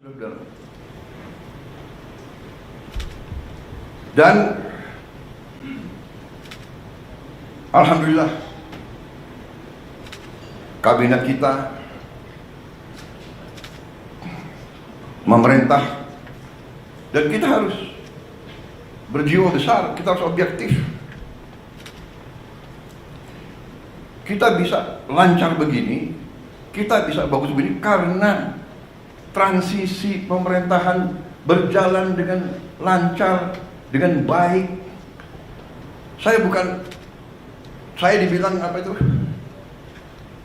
Dan alhamdulillah kabinet kita memerintah, dan kita harus berjiwa besar, kita harus objektif. Kita bisa lancar begini, kita bisa bagus begini karena transisi pemerintahan berjalan dengan lancar, dengan baik. Saya dibilang apa itu?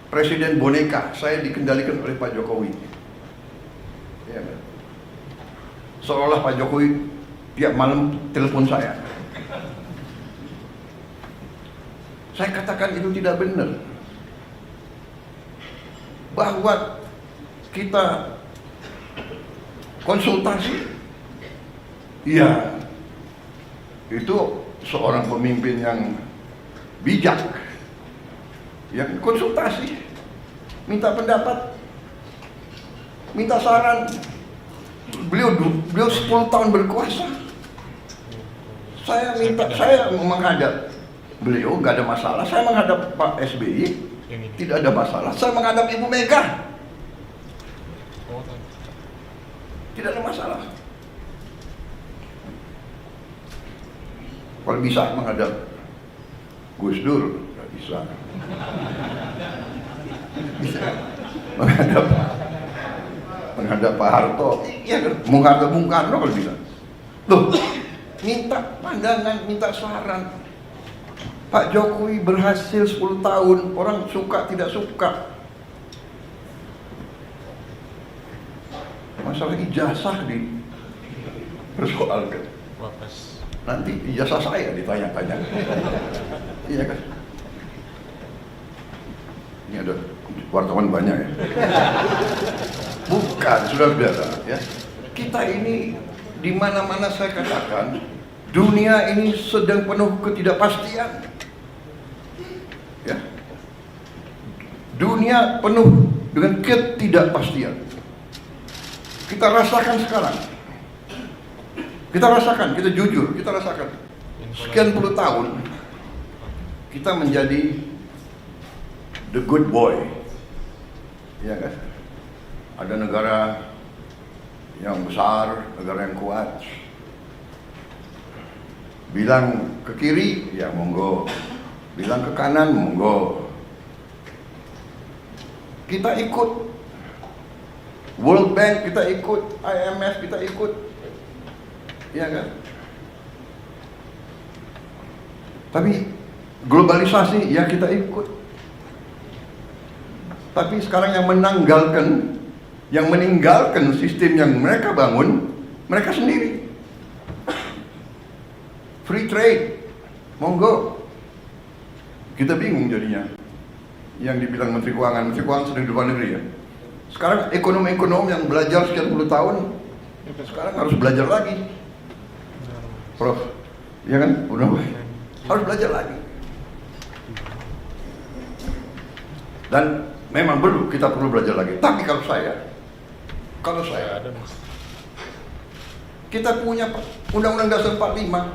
Presiden boneka, saya dikendalikan oleh Pak Jokowi. Ya, seolah Pak Jokowi tiap malam telepon saya. Saya katakan itu tidak benar. Bahwa kita konsultasi, iya, itu seorang pemimpin yang bijak, yang konsultasi, minta pendapat, minta saran. Beliau 10 tahun berkuasa. Saya menghadap beliau, nggak ada masalah. Saya menghadap Pak SBY, tidak ada masalah. Saya menghadap Ibu Mega, tidak ada masalah. Kalau bisa menghadap Gus Dur, nggak bisa. Bisa menghadap Pak Harto, iya kan? Menghadap Bung Karno kalau bisa. Loh, minta pandangan, minta saran. Pak Jokowi berhasil 10 tahun, orang suka tidak suka. Masalah ijazah dipersoalkan. Nanti ijazah saya ditanya-tanya. Iya kan? Ini ada wartawan banyak ya. Bukan, saudara-saudara ya. Kita ini di mana-mana saya katakan, dunia ini sedang penuh ketidakpastian. Ya. Dunia penuh dengan ketidakpastian. Kita rasakan sekarang. Kita rasakan, kita jujur, kita rasakan. Sekian puluh tahun kita menjadi the good boy. Ya kan? Ada negara yang besar, negara yang kuat. Bilang ke kiri, ya monggo. Bilang ke kanan, monggo. Kita ikut World Bank, kita ikut IMF, kita ikut, ya kan? Tapi globalisasi, ya kita ikut. Tapi sekarang yang meninggalkan sistem yang mereka bangun, mereka sendiri. Free trade, monggo. Kita bingung jadinya. Yang dibilang Menteri Keuangan sedang di luar negeri ya. Sekarang ekonom-ekonom yang belajar sekian puluh tahun, sekarang harus belajar lagi. Prof, ya kan? Udah harus belajar lagi. Dan memang kita perlu belajar lagi. Tapi kalau saya, kita punya Undang-Undang Dasar 45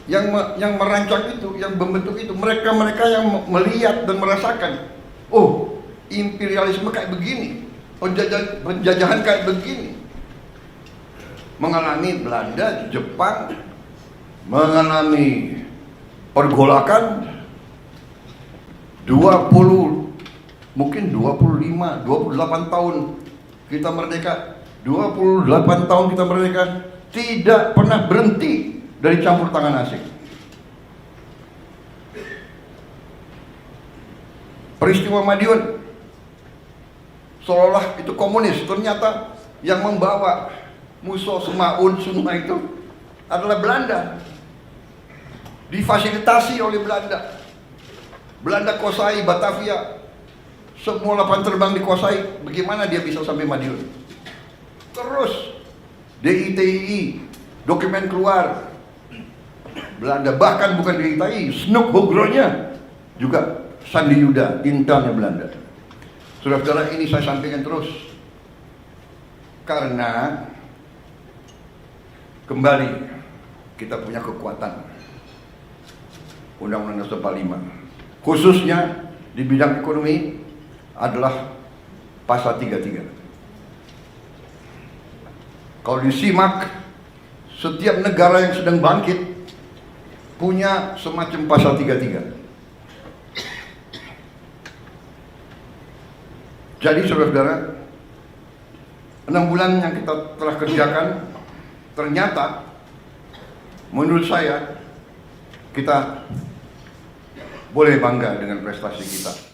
yang merancang itu, yang membentuk itu, mereka yang melihat dan merasakan, oh, imperialisme kayak begini, penjajahan kayak begini. Mengalami Belanda, Jepang, mengalami pergolakan 28 tahun kita merdeka, 28 tahun kita merdeka, tidak pernah berhenti dari campur tangan asing. Peristiwa Madiun seolah itu komunis, ternyata yang membawa musuh Semaun semua itu adalah Belanda. Difasilitasi oleh Belanda. Belanda kuasai Batavia, semua lapangan terbang dikuasai. Bagaimana dia bisa sampai Madiun? Terus DITII, dokumen keluar. Belanda, bahkan bukan DITII, Snoek Hogronya juga Sandi Yuda, intelnya Belanda. Saudara-saudara, ini saya sampaikan terus. Karena kembali kita punya kekuatan Undang-Undang Dasar 45, khususnya di bidang ekonomi adalah pasal 33. Kalau disimak, setiap negara yang sedang bangkit punya semacam pasal 33. Jadi saudara-saudara, 6 bulan yang kita telah kerjakan, ternyata menurut saya kita boleh bangga dengan prestasi kita.